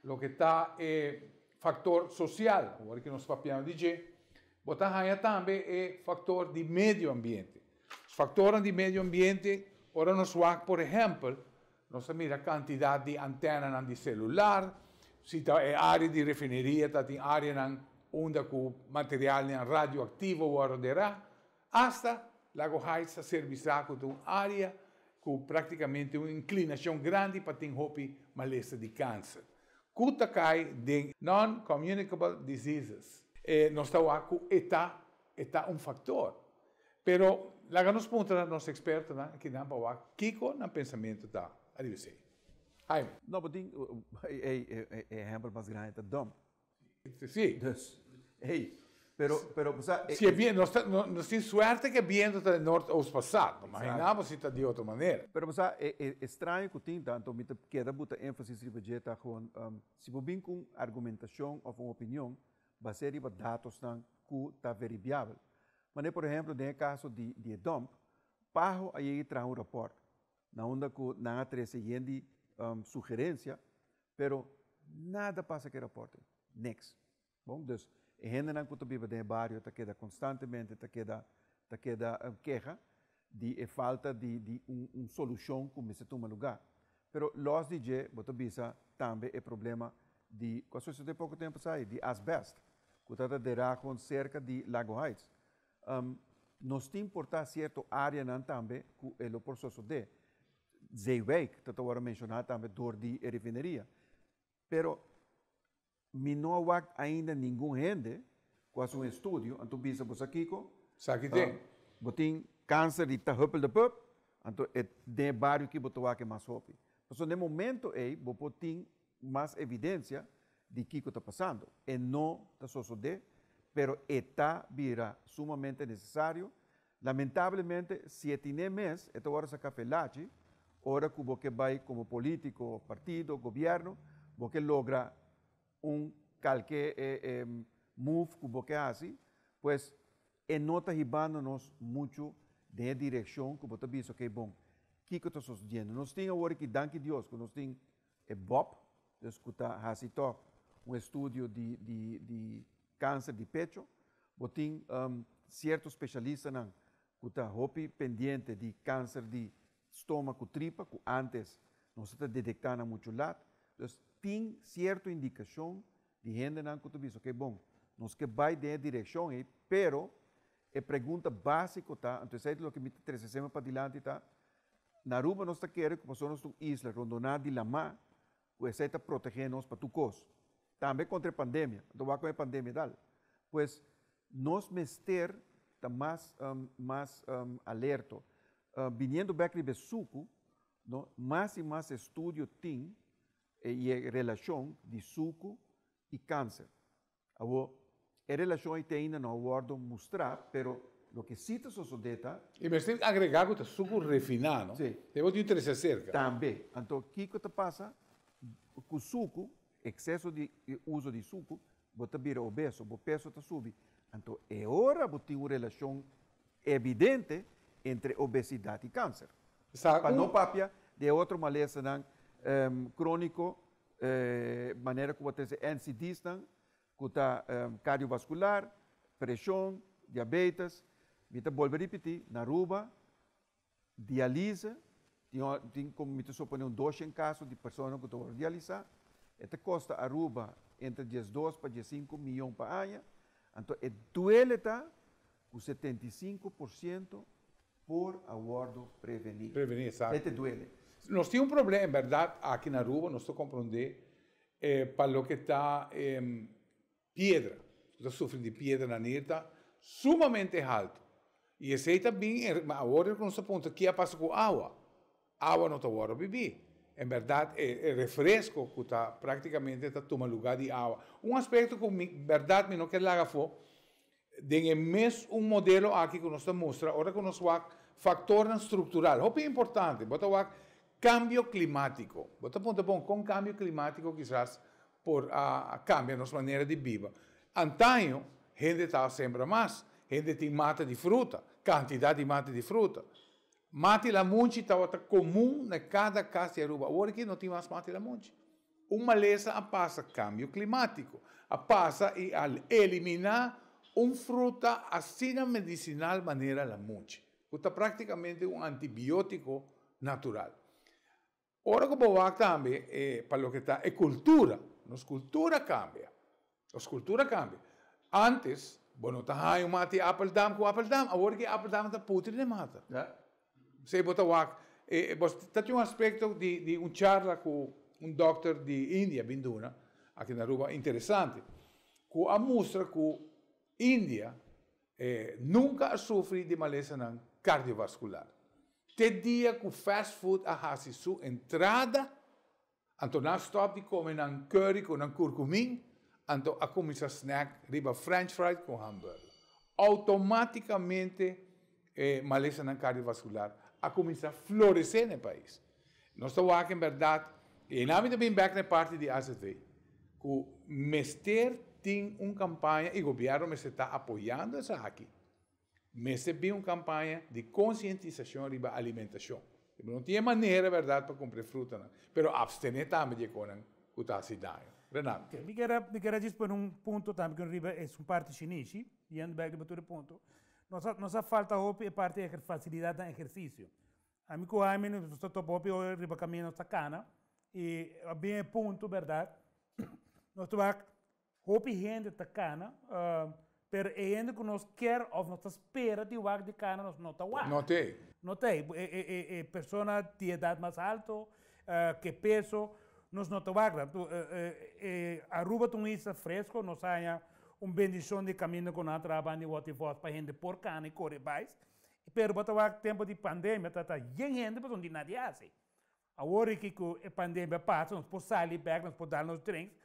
[SPEAKER 1] o que está é fator social, agora que nós papiamos de botar também é fator de meio ambiente. Os fatores de meio ambiente, ora nós por exemplo, nós mira a quantidade de antenas de celular, se é área de refineria, tem área onde o material radioativo guardará, hasta la gohaisa serviçar com uma área com praticamente uma inclinação grande para ter maleza de câncer. Kuta cai de non-communicable diseases. Nós estamos com está fator. Pero lá nos ponta nos expertos que não para Kiko no pensamento da arrivei. Jaime.
[SPEAKER 3] Não, mas tem exemplo mais grande é dom.
[SPEAKER 1] Sim.
[SPEAKER 3] Pero
[SPEAKER 1] se bien, nós temos sorte que viendo do norte aos passado, imaginamos se está de outra maneira.
[SPEAKER 3] Pero é estranho que tem tanto, me queda botar ênfase no budget, se você vem com argumentação ou uma opinião, baseada em dados que está verificável. Mas, por exemplo, no caso de dump, pago aí traz rapport, na onde que não traz seguinte sugerência, pero nada passa que rapport. Next. Bom, então, a gente não pode viver no barrio, está queda constantemente, está queda queixa de falta de solução como se toma lugar. Pero los DJ, você visa também é problema de, com a de pouco tempo sai, de asbesto, que está derá com cerca de Lago Heights. Nós temos importar certa área também, que é o processo de Zeewijk, que eu vou mencionar também, dor de refineria. Pero não há ainda nenhum gente com um estudo, então visa você aqui,
[SPEAKER 1] sabe tem?
[SPEAKER 3] Você câncer de tahupel de pup, então é de barrio que você vai mais rápido. Então, no momento aí, você tem mais evidência de que está passando. E não está sucedendo, mas está vira sumamente necessário. Lamentavelmente, se tem mês, esta hora se cafelache, hora que você vai como político, partido, governo, você logra qualquer move que você faz, pues não está ribando-nos muito de direção que você diz, ok, bom, o que está sucedendo? Nós temos agora que, danke Deus, que nós temos BOP, que está fazendo estudo de câncer de pecho, você tem certos especialistas que estão pendente de câncer de estômago, tripa, que antes não se está detectando muito lado. Então, tem certa indicação de gente que tu diz, ok, bom, nós que vai de direção aí, pero a pergunta básica tá, então sei do que me trazemos para diante tá, na Aruba nós tá querendo que pessoas na isla Rondoná de Lama, que essa está protegendo-nos para tu cos, também contra a pandemia, então vai com a pandemia dal, pois nós mester tá mais alerta, vindo back de suco, no, mais e mais estudo tem e a relação de suco e câncer. A relação ainda não abordo mostrar, pero o que cita sucedeta.
[SPEAKER 1] E mas tem agregar o suco refinado.
[SPEAKER 3] Sim.
[SPEAKER 1] Devo te interessar cerca.
[SPEAKER 3] Também. Então, o que passa? Com o suco, excesso de uso de suco, você vira obeso, o peso está subindo. Então, é hora de ter uma relação evidente entre obesidade e câncer. Para não papia de outra maleza crônico, maneira que você tem NCDs, que está cardiovascular, pressão, diabetes, me volver a repetir, na Aruba, diálise, tem como me suponer 200 casos de pessoas que estão realizar, este custa Aruba entre 12 para 15 milhões por ano, então duele tá com 75% por aborto prevenido.
[SPEAKER 1] Prevenir, exato.
[SPEAKER 3] Este duele.
[SPEAKER 1] Nós temos problema, verdade, aqui na Aruba, nós estamos compreendendo, para o que está pedra, está sofrendo de pedra na neta, sumamente alto. E esse aí também, agora que nós apontamos, o que passa com água? Água não está agora beber. Em verdade, é refresco que está praticamente está tomando lugar de água. Um aspecto que, em verdade, me não quero largar fora, tem mesmo modelo aqui que nos mostra, agora que nos vai fator estrutural. O que é importante, bota cambio climático. Bota ponto bom, com cambio climático quizás por cambia nossa maneira de viver. Antaño, gente estava sempre mais, gente tem mata de fruta, quantidade de mata de fruta. Mate la munchi estava comum na cada casa de Aruba. Agora que não tem mais mate la munchi. Uma maleza passa cambio climático, passa e al eliminar fruta assim medicinal maneira la munchi. Que é praticamente antibiótico natural. Ora que vou também para o que está é cultura. Nossa cultura cambia. Nossa cultura cambia. Antes, bueno, tá um mate apple dam com apple dam. Agora que apple dam está putre de mata. Você bota você tem aspecto de charla com doctor de Índia, Binduna, aqui na Aruba, interessante, que mostra que Índia nunca sofre de maleza cardiovascular. Te dia que o fast food a sua entrada, então não stop de comer curry com curcumim, então a começar snack, riba french fries com hambúrguer. Automaticamente, maleza cardiovascular a começar a florescer no país. Nós estamos aqui, em verdade, e nós também back na parte de AZV, que o Mester tem uma campanha, e o governo está apoiando essa aqui. Mester tem uma campanha de conscientização sobre a alimentação. Não tem maneira, verdade, para comprar fruta, mas abstener também de comer o que está se dando. Renato.
[SPEAKER 2] Me quero dizer ponto também que riba é parte chinesa, e ando back de ponto. Nossa falta hoje é parte da facilidade do exercício. A mim, eu estou top hoje riba caminho nossa cana, e bem ponto, verdade. Nós estamos hoje gente da cana, pero é gente que nós quer ou nós espera de o de cana, nós não está lá.
[SPEAKER 1] Notei.
[SPEAKER 2] Pessoa de idade mais alta, que peso, nós não está lá. Aruba tem isso fresco, nós há bendição de caminho com a trabalho de water voz para gente por cana e correr mais. Pero bota tempo de pandemia, tá gente para onde nada hace. Agora que a pandemia passa, nós podemos sair back, nós podemos dar nos drinks,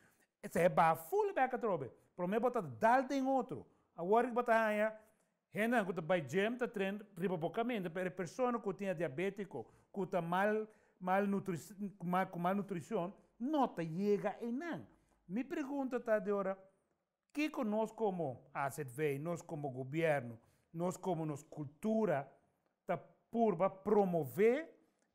[SPEAKER 2] isso é full back a trobe. Para mim, bota dar tem outro. Agora que bota gente que vai gym, tá treino, riba bocamente, para pessoa que tem diabético, que tá malnutrição, não tá chega em nada. Me pergunta tá de hora, que nós como AZV, nós como governo, nós como nossa cultura, tá por promover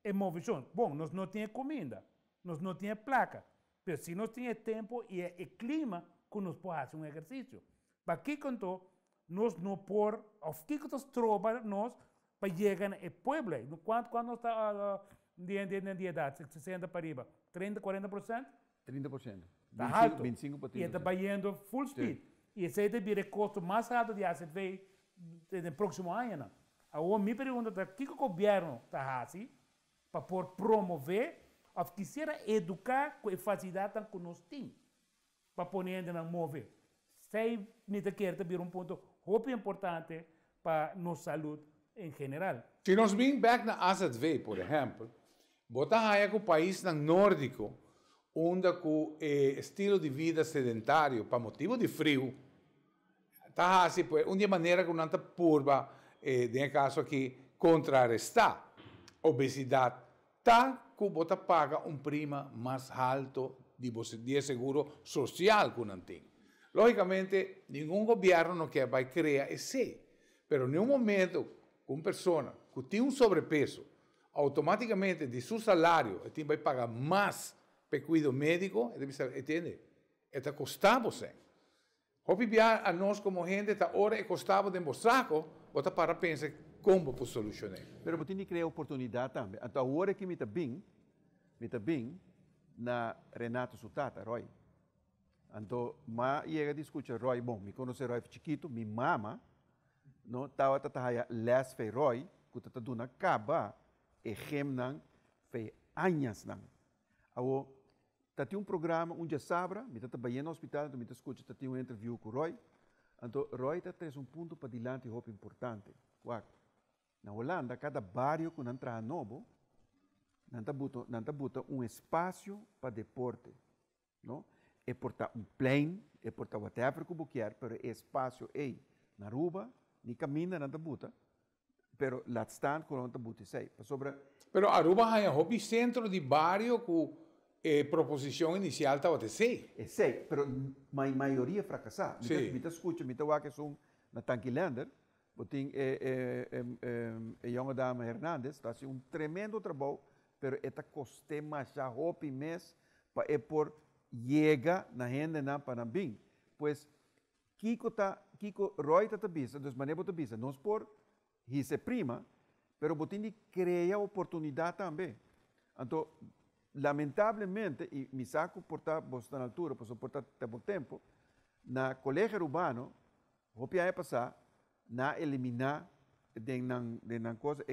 [SPEAKER 2] a movição. Bom, nós não temos comida, nós não temos placa, mas se nós temos tempo e clima, que nós podemos fazer exercício. Para que nós não por, of que nós trobamos nós para chegar ao povo. Quando nós está de idade, 60 para riba, 30, 40%?
[SPEAKER 3] 30%.
[SPEAKER 2] Está alto.
[SPEAKER 3] 25 para 30%.
[SPEAKER 2] E está indo full speed. E esse é o custo mais alto de AZV no próximo ano. Agora, me pergunta, o que o governo está fazendo para promover, ou quisera educar com a facilidade que nós temos, para pôr na mover. Sei, me quer ter ponto muito importante para a nossa saúde em geral.
[SPEAKER 1] Se nós vimos back na AZV, por exemplo, botar aí com o país nórdico, onde com estilo de vida sedentário, para motivo de frio, está assim, de maneira que não está purba, em caso aqui, contrarrestar obesidade, tá que você paga prima mais alto de seguro social que não tem. Logicamente, nenhum governo não quer vai criar esse, mas em um momento, com uma pessoa que tem sobrepeso, automaticamente de seu salário, ele vai pagar mais para cuidado médico, entende? Está custando você. O a nós como gente, está hora é custado de saco, você para pensar como para solucionar.
[SPEAKER 3] Pero você tem que criar oportunidade também. Então, agora que me está bem na Renato Sutata, Roy. Então, mas chega a discutir Roy, bom, me conhece Roy chiquito, minha mama, não estava a les fei Roy, que está dando acaba, e gemnan fei anos não. Agora, tem programa, dia sábado, me está trabalhando no hospital, então me está escutando, tem interview com Roy. Então, Roy está traz ponto para diante, muito importante. Na Holanda, cada bairro que não traz novo, não bota espaço para deporte, não? É portar plane, é portar whatever que você quer, mas é espaço aí na rua, nem caminha, não bota, mas lá está com não bota sei.
[SPEAKER 1] Pero Aruba é um centro de bairro com proposição inicial estava de sei.
[SPEAKER 3] Sei, mas a maioria fracassar. Me escuta, me está que são na Tanquilander, tem a jonge dame Hernandes, está fazendo tremendo trabalho, pero esta custa mais já hopi mês para por chega na gente na Panambim. Pois Kiko Roy está bisa, dos maneira está bisa, não por isso prima, pero botin cria oportunidade também. Então, lamentavelmente, e me saco portar bosta na altura, por suportar tempo, na colégio urbano, hopi aí passar na eliminar de coisa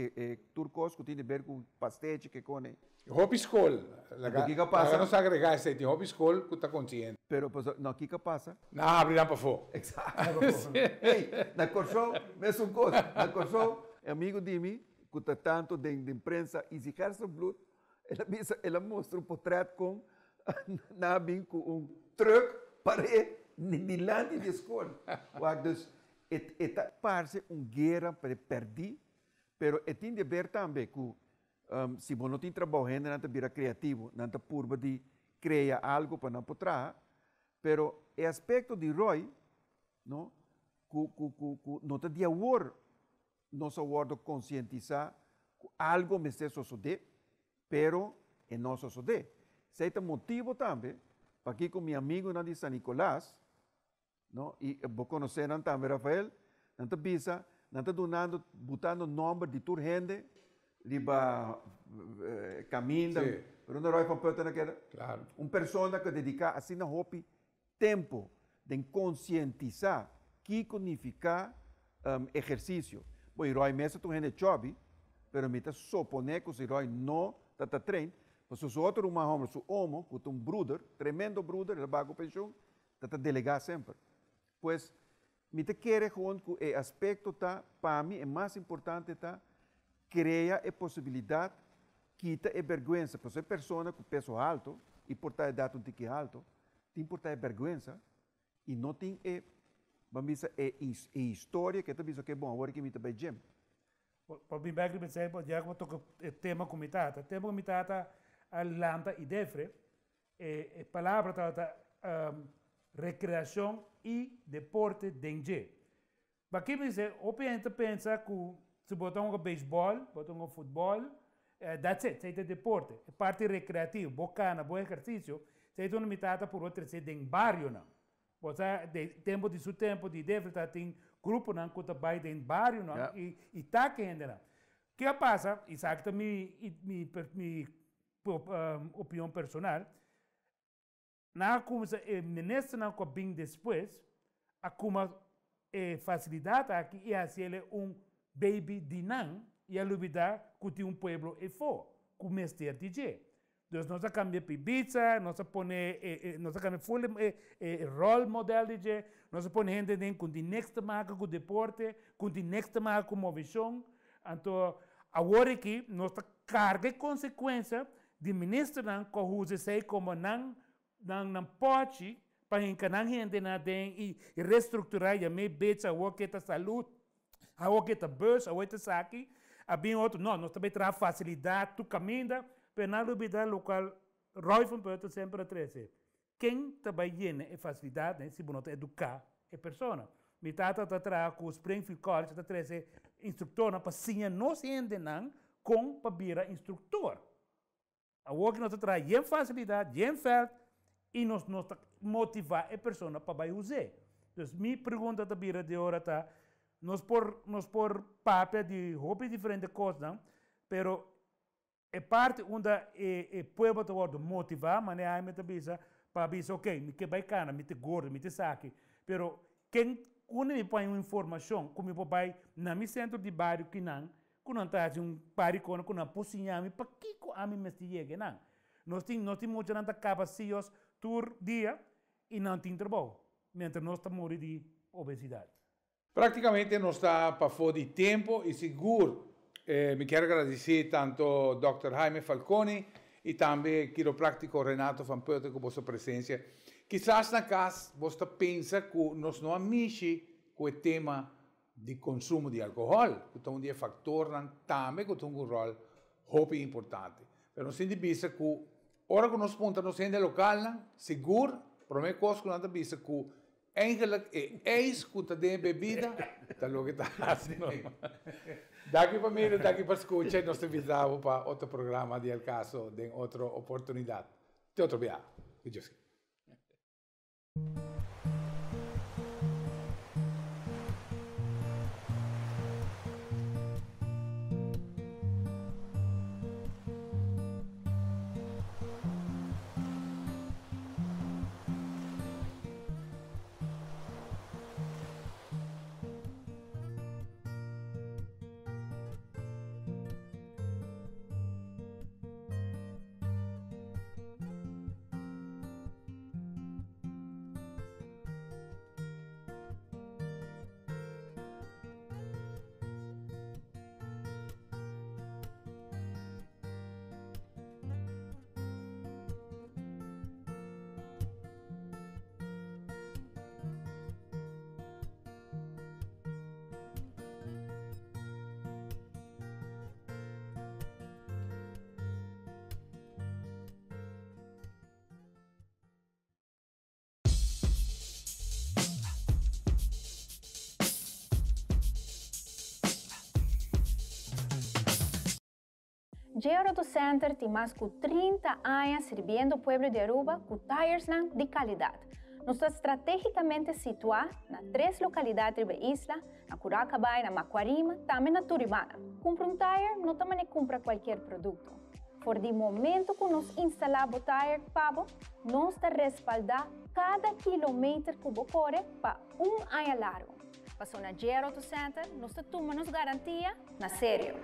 [SPEAKER 3] turcos que tem a ver com pastete que cone.
[SPEAKER 1] Hobby school.
[SPEAKER 3] O que passa?
[SPEAKER 1] Não se agregar esse de hobby school que está consciente.
[SPEAKER 3] Pero não, o que passa?
[SPEAKER 1] Não, abrirão para fora.
[SPEAKER 3] Exato. Ei, na Corsol, mesmo coisa. Na Corsol, amigo de mim, que está tanto de imprensa, e se quer blood, ela mostra um portrait com com truck para de lá de escola. Então, parece guerra para perder, pero tem de ver também que se você não tem trabalho, não está vira criativo, não está purba de criar algo para não poder, pero o aspecto de Roy, não está de acordo, não se acordo conscientizar que algo me está sucedendo, pero é não sucede. Esse é o motivo também, para que com meu amigo de San Nicolás, não? E vou conhecer também Rafael, não está bisa, não está botando nome de toda gente, riba caminho, pero não vai para naquela.
[SPEAKER 1] Claro.
[SPEAKER 3] Pessoa que dedica assim na hopi tempo de conscientizar que significa exercício. Bom, Roy mesmo tu gente chove, pero me está supone que se Roy não está trein, mas os outros uma homem, su homo, que um brother, tremendo brother, ele bago pensão, está delegar sempre. Pois me te quer que o aspecto tá para mim é mais importante tá cria a possibilidade quita a vergonha, porque a pessoa com peso alto e portar dado um tique alto, tem portar vergonha e não tem vamos dizer a história que talvez que é bom agora que me tá bem gem.
[SPEAKER 2] Por mim bem que já vou tocar o tema comitata a lanta e defre a palavra tá recreação e deporte dengue. Aqui me diz, o gente pensa que se botar beisebol, botar futebol, that's it, c'est deporte. É parte recreativa, bacana, bom exercício. Se tu não me trata por outra, se tem barrio não. Você de tempo de seu tempo de deve tem grupo não que vai em barrio não e tá que ainda não. Que passa? E sabe também minha opinião personal. Na como nesse não que bem depois, a como facilidade aqui é ser baby de não e a lubida que tem pueblo e for, como este DJ. Então nós cambiamos para Ibiza, nós cambiamos full role model DJ, nós põe gente dentro com o next marca com deporte, com o next marca com movição. Então agora aqui nós carga consequência de ministro não que usa sei como não pode para encanar gente na den e reestruturar e me beça o que tá saúde, o que tá bus, o que tá saque, a bem outro não, nós também traz facilidade, tu caminha, penal ubida local, Roy van Putten sempre trece. Quem também é facilidade, se você educar a pessoa. Me tata traz com o Springfield College, tá trece instrutor para sim não se endenar com para virar instrutor. A o que nós traz é facilidade, é felt e nós motivar a pessoa para vai usar. Então, minha pergunta também de hora tá Nós por papel de roupa diferente coisa, pero é parte onde o povo te motivar, mas é a minha bisa para dizer, ok, me que bacana, me te gordo, me te saque, pero quando me põe uma informação, como eu vai na meu centro de bairro que não está paricona, com uma pocinha, para que a mim me chega, não. Nós temos muita capacidade todo dia e não tem trabalho, mientras nós estamos morrendo de obesidade.
[SPEAKER 1] Praticamente nós está para fora de tempo e seguro. Me quero agradecer tanto Dr. Jaime Falcone e também o quiropráctico Renato Van Peute com a sua presença. Quizás na casa você pensa que nós não amamos com o tema de consumo de álcool, que é um fator também que tem um rol muito importante. Mas nós temos que pensar que, ora que nós pontos no local, seguro, para mim, coisa que nós temos que pensar que eigenlijk é que tem bebida, está logo está assim. Daqui para mim, daqui para escutar, nós te visitamos para outro programa de El Caso, de outra oportunidade. Até outro dia.
[SPEAKER 4] Auto Center tem mais de 30 anos servindo o povo de Aruba com tires de qualidade. Nós estamos estrategicamente situados nas 3 localidades da isla, na Curacabay, na Macuarima, também na Turibana. Compra um tire, não também compra qualquer produto. Por de momento que nós instalamos o tire, Pabo, nós respaldamos cada quilômetro que você corre para um ano largo. Passou na Auto Center, nós tomamos garantia na sério.